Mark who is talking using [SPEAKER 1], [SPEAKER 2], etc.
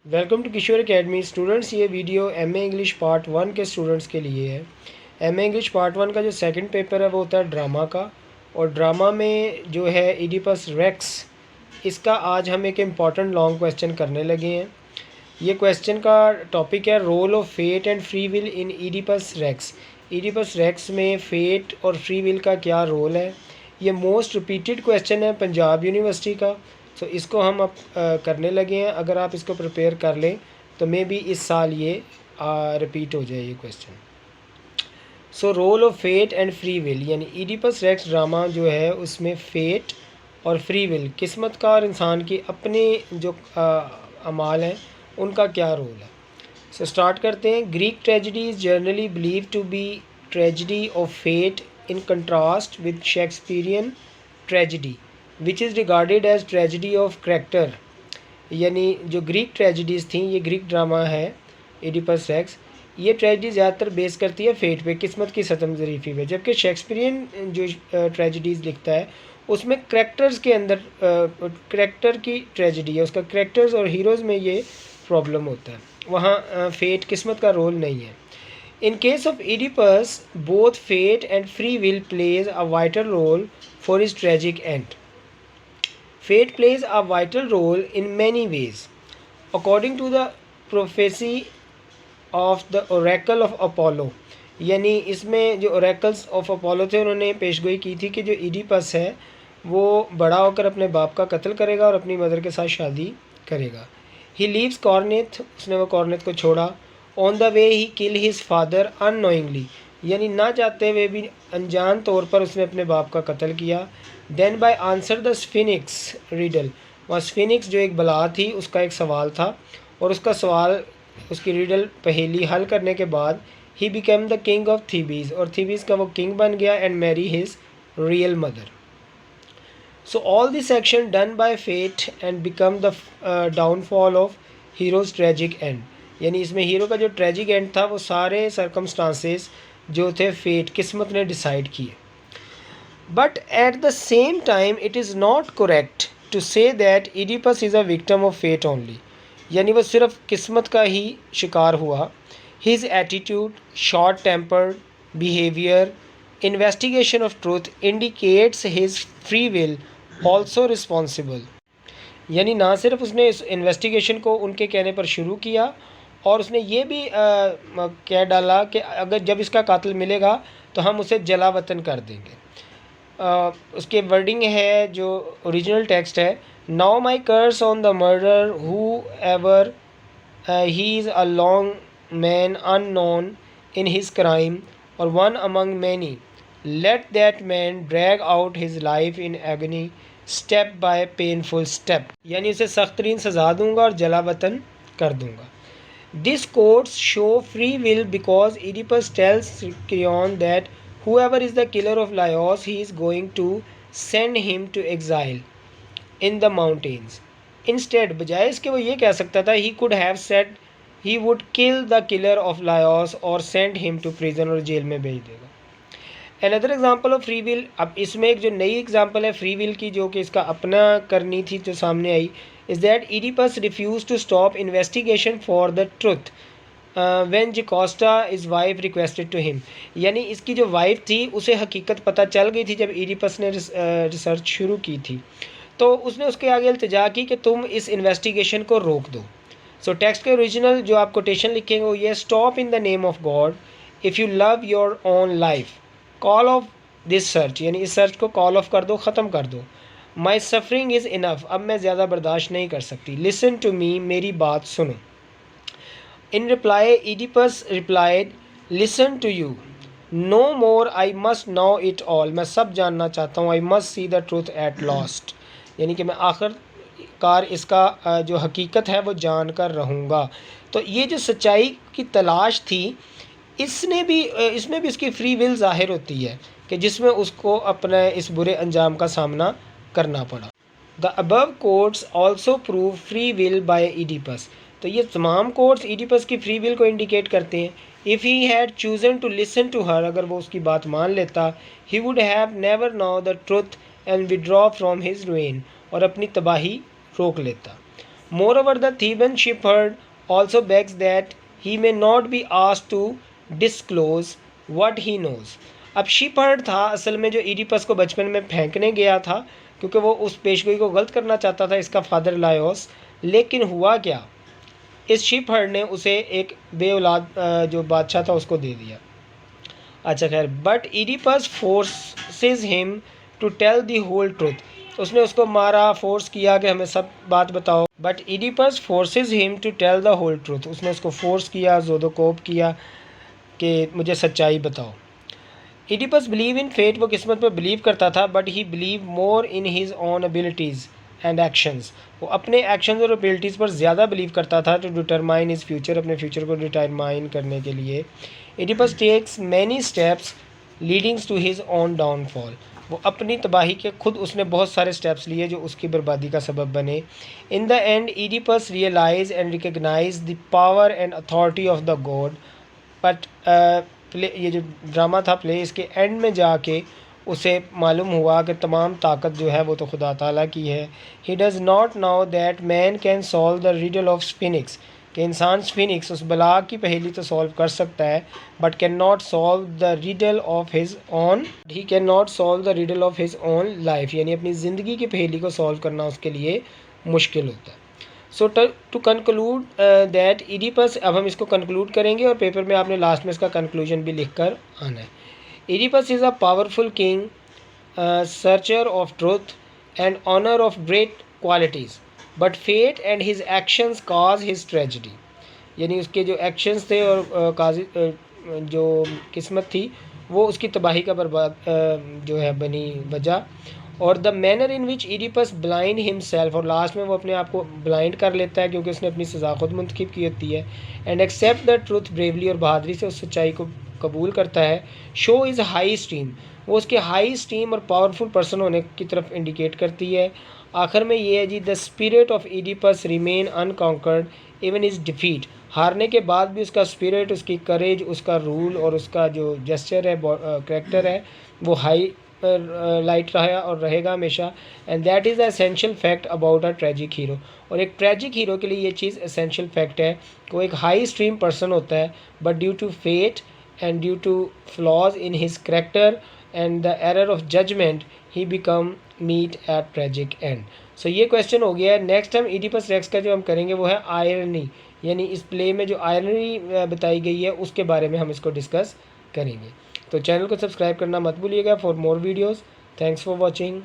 [SPEAKER 1] Welcome to Kishore academy students. ये video MA English part 1 के students के लिए है। एमए इंग्लिश पार्ट 1 का जो सेकंड पेपर है वो होता है ड्रामा का, और ड्रामा में जो है इडिपस रेक्स, इसका आज हम एक इम्पॉर्टेंट लॉन्ग क्वेश्चन करने लगे हैं। ये क्वेश्चन का टॉपिक है role of fate and free will in Oedipus Rex. Oedipus Rex में फेट और फ्री विल का क्या रोल है। ये मोस्ट रिपीटेड क्वेश्चन है पंजाब यूनिवर्सिटी का। सो इसको हम अब करने लगे हैं। अगर आप इसको प्रिपेयर कर लें तो मे बी इस साल ये रिपीट हो जाए ये question. So role of fate and free will, यानी इडिपस रेक्स ड्रामा जो है उसमें फेट और फ्री विल, किस्मत का और इंसान की अपने जो अमाल हैं उनका क्या रोल है। सो स्टार्ट करते हैं। Greek tragedy is generally believe to be tragedy of fate in contrast with Shakespearean tragedy which is regarded as tragedy of character. यानी जो ग्रीक ट्रेजिडीज़ थी, ये ग्रीक ड्रामा है इडिपस रेक्स, ये ट्रेजिडी ज़्यादातर बेस करती है फेट पे, किस्मत की सतम ज़रीफ़ी पे। जबकि शेक्सपियरियन जो ट्रेजिडीज़ लिखता है उसमें करैक्टर्स के अंदर करैक्टर की ट्रेजिडी है, उसका करैक्टर्स और हीरोज़ में ये प्रॉब्लम होता है, वहाँ फेट किस्मत का रोल नहीं है। In case of Oedipus, both fate and free will plays a vital role for his tragic end. Fate plays a vital role in many ways. According to the prophecy of the Oracle of Apollo, यानी इसमें जो Oracles of Apollo थे उन्होंने पेशगोई की थी कि जो Oedipus है वो बड़ा होकर अपने बाप का कत्ल करेगा और अपनी मदर के साथ शादी करेगा। He leaves Corinth, उसने वो कॉर्निथ को छोड़ा। On the way he kill his father unknowingly, यानी ना चाहते हुए भी अनजान तौर पर उसने अपने बाप का कत्ल किया। Then by answer the Sphinx riddle, वहाँ स्फिनिक्स जो एक बला थी उसका एक सवाल था, और उसका सवाल उसकी रिडल पहेली हल करने के बाद ही became the king of Thebes, और थीबीज का वो किंग बन गया and marry his real mother. So all this action done by fate and become the downfall of heroes tragic end, यानी इसमें हीरो का जो ट्रेजिक एंड था वो सारे सर्कमस्टांसेस जो थे फेट किस्मत ने डिसाइड किए। But at the same time it is not correct to say that Oedipus is a victim of fate only, यानी वो सिर्फ किस्मत का ही शिकार हुआ। His attitude, short tempered behaviour, investigation of truth indicates his free will also responsible, यानी ना सिर्फ उसने इस इन्वेस्टिगेशन को उनके कहने पर शुरू किया, और उसने ये भी कह डाला कि अगर जब इसका कातिल मिलेगा तो हम उसे जला वतन कर देंगे। उसके वर्डिंग है जो ओरिजिनल टेक्स्ट है, now my curse on the murder whoever he is a long man unknown in his crime और one among many, let that man drag out his life in agony step by painful step, यानी उसे सख्त तरीन सज़ा दूंगा और जला वतन कर दूंगा। This quotes show free will because Oedipus tells Creon that whoever is the killer of Laios, he is going to send him to exile in the mountains. Instead, बजाय इसके वो ये कह सकता था he could have said he would kill the killer of Laios or send him to prison, और jail में भेज देगा। Another example of free will, अब इसमें एक जो नई एग्जाम्पल है फ्री विल की जो कि इसका अपना करनी थी जो सामने आई, is that Oedipus refused to stop investigation for the truth when Jocasta his wife requested to him, यानी इसकी जो वाइफ थी उसे हकीकत पता चल गई थी जब Oedipus ने रिसर्च शुरू की थी, तो उसने उसके आगे इल्तिजा की कि तुम इस इन्वेस्टिगेशन को रोक दो। सो टेक्स्ट के ओरिजिनल जो आप कोटेशन लिखेंगे वो ये, stop in the name of God if you love your own life, call of this search, यानी इस सर्च को कॉल ऑफ कर दो, ख़त्म कर दो। माई सफरिंग इज़ इनफ, अब मैं ज़्यादा बर्दाश्त नहीं कर सकती। लिसन टू मी, मेरी बात सुनो। In reply Oedipus replied, listen to you, no more, I must know it all, मैं सब जानना चाहता हूँ। I must see the truth at last, यानी कि मैं आखिरकार इसका जो हकीकत है वो जान कर रहूँगा। तो ये जो सच्चाई की तलाश थी इसमें भी इसकी फ्री विल ज़ाहिर होती है कि जिसमें उसको अपने इस बुरे अंजाम का सामना करना पड़ा। The above quotes also prove free will by Oedipus, तो ये तमाम कोट्स ईडिपस की फ्री विल को इंडिकेट करते हैं। If he had chosen to listen to her, अगर वो उसकी बात मान लेता, he would have never know the truth and withdraw from his ruin, और अपनी तबाही रोक लेता। Moreover, the Theban shepherd also begs that he may not be asked to disclose what he knows. अब शीपहर्ड था असल में जो ईडिपस को बचपन में फेंकने गया था, क्योंकि वो उस पेशगोई को गलत करना चाहता था इसका फादर लायोस। लेकिन हुआ क्या, इस शीपहर्ड ने उसे एक बे औलाद जो बादशाह था उसको दे दिया। अच्छा खैर, but Oedipus forces him to tell the whole truth. उसने उसको मारा, फोर्स किया कि हमें सब बात बताओ। But Oedipus forces him to tell the whole truth. उसने उसको फोर्स किया, जोदोकोप किया कि मुझे सच्चाई बताओ। ईडिपस बिलीव इन फेट, वो किस्मत पर बिलीव करता था, but he believe more in his own abilities and actions. वो अपने एक्शंस और एबिलिटीज़ पर ज़्यादा बिलीव करता था टू डिटरमाइन हिज फ्यूचर, अपने फ्यूचर को डिटरमाइन करने के लिए। Oedipus takes many steps leadings to his own downfall. वो अपनी तबाही के खुद उसने बहुत सारे स्टेप्स लिए जो उसकी बर्बादी का सबब बने। In the end Oedipus realise and recognise the power and authority of the god. But play, ये जो ड्रामा था प्ले, इसके एंड में जाके उसे मालूम हुआ कि तमाम ताकत जो है वो तो खुदा ताला की है। He does not know that man can solve the riddle of Sphinx, कि इंसान स्फिनिक्स उस बला की पहेली तो सॉल्व कर सकता है, but can not solve the riddle of his own, he can not solve the riddle of his own life, यानी अपनी ज़िंदगी की पहेली को सॉल्व करना उसके लिए मुश्किल होता है। सो टू कंक्लूड दैट ईडिपस, अब हम इसको कंक्लूड करेंगे और पेपर में आपने लास्ट में इसका कंक्लूजन भी लिख कर आना है। Oedipus is a powerful king, searcher of truth and honour of great qualities, but fate and his actions cause his tragedy. यानी उसके जो एक्शंस थे और जो किस्मत थी वो उसकी तबाही का बर्बाद जो है बनी वजह। और the manner in which Oedipus blind himself, और लास्ट में वो अपने आप को ब्लाइंड कर लेता है क्योंकि उसने अपनी सज़ा खुद मुंतखब की होती है। And accept the truth bravely, और बहादरी से उस सच्चाई को कबूल करता है। शो इज़ हाई स्टीम, वो उसके हाई स्टीम और पावरफुल पर्सन होने की तरफ इंडिकेट करती है। आखिर में ये है जी, the spirit of Oedipus remain unconquered even is defeat. हारने के बाद भी उसका स्पिरिट, उसकी करेज, उसका रूल और उसका जो जेस्चर है, करेक्टर है, वो हाई लाइट रहा और रहेगा हमेशा। And that is the essential fact about a tragic hero. और एक ट्रेजिक हीरो के लिए ये चीज़ एसेंशियल फैक्ट है कि वो एक हाई स्ट्रीम पर्सन होता है, but due to fate and due to flaws in his character and the error of judgment he become meet at tragic end। so ये क्वेश्चन हो गया है। नेक्स्ट टाइम ईडिपस रेक्स का जो हम करेंगे वो है आयरनी, यानी इस प्ले में जो आयरनी बताई गई है उसके बारे में हम इसको डिस्कस करेंगे। तो चैनल को सब्सक्राइब करना मत भूलिएगा for more videos. Thanks for watching.